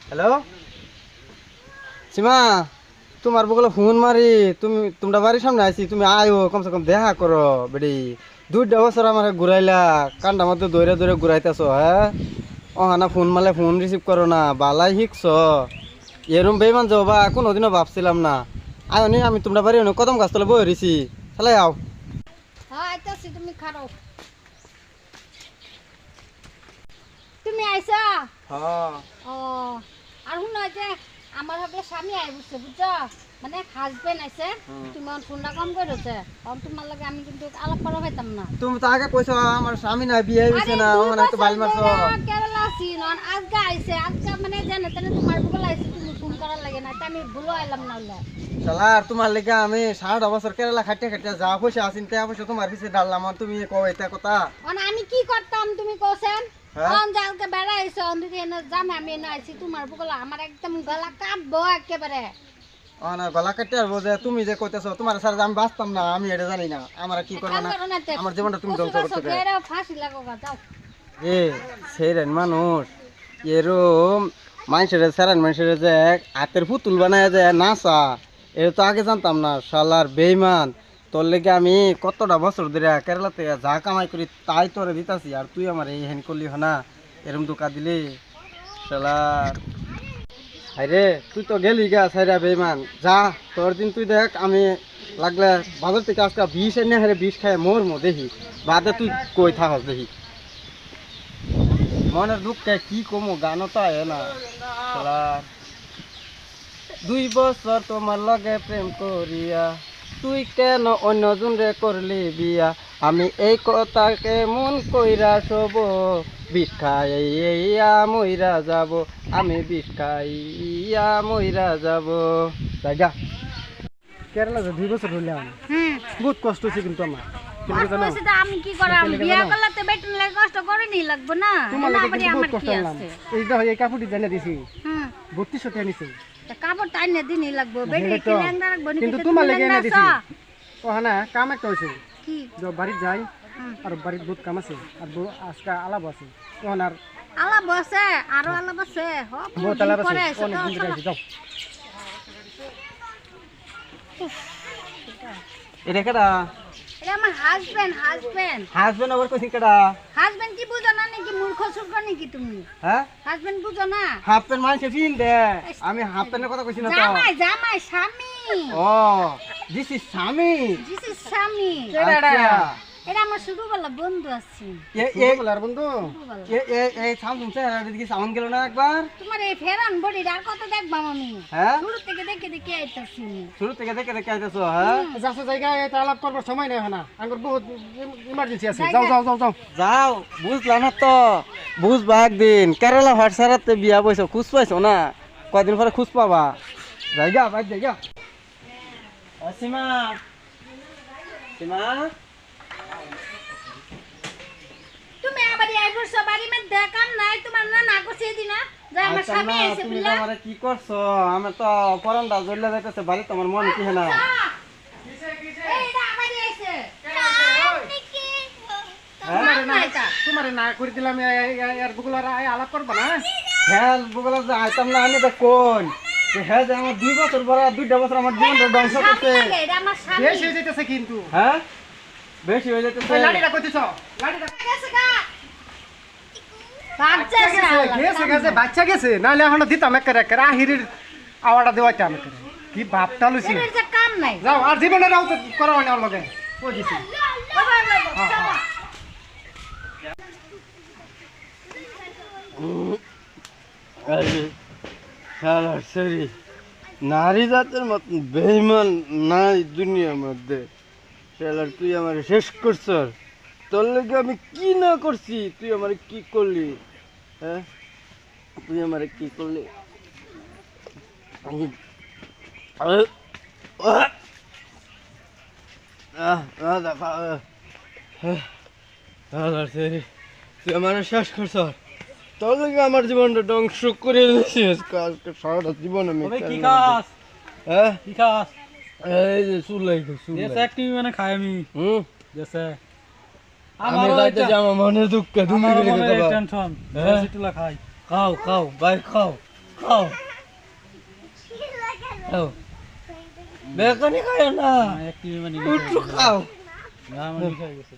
Hello সীমা, তোমার বগলে phone মারি, তোমরা বাড়ির সামনে আইছি, তুমি আয়ো কমসে কম দেখা করো বেডি। 2টা বছর আমার ঘুরাইলা, কান্ডা মধ্যে দৌড়ে দৌড়ে ঘুরাইতেছ। হ্যাঁ না ফোন মারলে ফোন রিসিভ করো না, বালাই শিখছ। এরম বেমান যাও বা কোনোদিনও ভাবছিলাম না। আয়ো নি, আমি তোমরা বাড়ি কদম গাছ তলে বই রইছি, চালাই আও। হ্যাঁ আইতাছি, তুমি খারো। তুমি আইসা? হ্যাঁ। ও আর শুন যে আমার হবে স্বামী আই বুঝছে, বুঝছো? মানে হাজবেন্ড আইছে, তুমি ফোনটা কম করেছে। তোমার লাগে আমি কিন্তু আলাপ করা পাইতাম না। তুমি তো আগে কইছো আমার স্বামী না বিয়ে হইছে না, ওখানে তো বাল মারছো। কেরালা আছি নন, আজকে আইছে, আজকে মানে জানে তাহলে তোমার বগল আইছে, তুমি ফোন করার লাগে না, আমি ভুলো আইলাম না হলে। শালা তোমার লেগে আমি 7.5 বছর কেরালা খাইতে খাইতে যা পয়সা আসিন তা পয়সা তোমার পিছে ডাললাম, আর তুমি কও এটা কথা। আমি কি করতাম তুমি কোছেন? হ্যাঁ? জালকে বেড়া আইছো, অন্যদিকে এনে জানে আমি এনে আইছি, তোমার বগল আমার একদম গলা কাঁপবো একেবারে। না গলা কাটতে আসবো যে তুমি যে কইতেছো তোমার সারা আমি বাঁচতাম না, আমি এটা জানি না। আমার কি করবে না, আমার জীবনটা তুমি ধ্বংস করতে চাও। ফাঁসি লাগো যাও। এ সেরেন মানুষ এরম মানুষের সেরেন মানুষের যে হাতের পুতুল বানায় যে নাচা, এটা তো আগে জানতাম না। শালার বেইমান, তোর লেগে আমি কতটা বছর ধরে কেরালাতে যা কামাই করি তাই তোরে দিতাছি, আর তুই আমার এই হেন করলি না, এরম দোকা দিলি। শালার হাইরে তুই তো গেলি গা সাইরা বেইমান, যা তোর দিন তুই দেখ। আমি লাগলে বাজার থেকে আজকে 20 এনে হারে 20 খায় মরমো দেখি, বাদে তুই কই থাকস দেখি। মনের দুঃখে কি কমো, গানও তো আয় না। 2 বছর তোমার লগে প্রেম করিয়া তুই কেন অন্য জনরে করলি বিয়া, আমি এই কথাকে মন কইরা শোব, বিষ খাইয়া মইরা যাব, আমি বিষ খাইয়া মইরা যাব। জায়গা কেরালা 2 বছর হইলাম, বহুত কষ্ট হচ্ছে কিন্তু আমার। আমি কি করাম, বিয়া করলে তো বেতন লাগে, কষ্ট করে নি লাগবে না। তোমার বহুত কষ্ট হলাম, এই দেখো এই কাপড়টি জানিয়ে দিছি 3200 টাকা নিছে। কাপড় টাইনে দিনই লাগবে, বেটে কি ল্যাংদা রাখবো নি? কিন্তু তোমার লাগে এনে দিছি। ও না কাম একটা হইছে কি যে বাড়িতে যাই, আর বাড়িতে বহুত কাম আছে, আর আজকে আলাপ আছে। তখন আর আলা বসে আরো আলা বসে বহুত আলাপ আছে, অনেক দিন ধরে যাও। এটা কেডা? এটা আমার হাজবেন্ড। হাজবেন্ড আবার কইছিস কেডা? হাজবেন্ড কি বুঝো না নাকি, মূর্খ সুর্খ নাকি তুমি? হ্যাঁ হাজবেন্ড বুঝো না? হাফ প্যান্ট মানছে পিন দে, আমি হাফ প্যান্টের কথা কইছি না তো। জামাই স্বামী। ও দিস ইজ স্বামী। স্বামী আচ্ছা, এটা আমার ছোটবেলা বন্ধু আছে। এ বলার বন্ধু এই সাউন্ড স্যার দিকে সাউন্ড গেল না একবার। তোমার এই ফেরান বডি আর কত দেখবাম আমি? হ্যাঁ শুরু থেকে দেখে আইতাছি। শুরু থেকে দেখে আইতাছো। হ্যাঁ যাচ্ছে জায়গায় এটা আলাপ করবার সময় নেই না, আমার বহুত ইমার্জেন্সি আছে। যাও বুঝলা না তো, বুঝবা একদিন। কেরালা ভাটসারাতে বিয়া বইছো, খুঁজ পাইছো না, কয়দিন পরে খুঁজ পাবা। জায়গা বাইর জায়গা। সীমা সীমা তুমি আবার এই বছর বাড়ি মে দেখাম নাই, তোমার না করছে দিন না যে আমার স্বামী এসে তুমি বললা। আমারে কি করছো? আমি তো পরান্ডা জ্বললে যাইতেছে বাড়ি, তোমার মনে কি না? এইটা আবার আইছে। তোমার না করে দিলাম, আর বুগুলার আলাপ করবা না। হ্যাঁ বুগুলার যে আইতাম না, আমি তো কোন হ্যাঁ যে আমার 2 বছর পরে 2টা বছর আমার জীবনটা ধ্বংস করতে বেশি হয়ে যেতেছে। কিন্তু হ্যাঁ বেশি হয়ে যেতেছে। লাড়িটা কইতেছ, লাড়িটা বাচ্চা গেছে, নাহলে এখন দিতাম একের আহিরির আওয়াটা দেওয়াইতাম একের। কি ভাবটা লুছি কাম নাই, যাও আর জীবনের করা হয় না ওর লগে কই দিছি। নারী জাতের মতন বেইমান নাই দুনিয়ার মধ্যে। তুই আমার শেষ করছ, তোর লেগে আমি কি না করছি, তুই আমার কি করলি? হ্যাঁ তুই আমার কি করলি? তুই আমার শেষ করছ, তোর লেগে আমার জীবনটা ধ্বংস করে দিয়েছিস। আজকে সারাটা জীবন আমি হ্যাঁ কি খাস? এই যে চুলাই একটি মানে খাই আমি। দেশে আমি যাইতে যাবো মনে দুঃখ তুমি টেনশন খাই। খাও ভাই খাও। খাও খাও বেকানি খায় না এক টিভি মানে একটু খাও না মানে খাই গেছে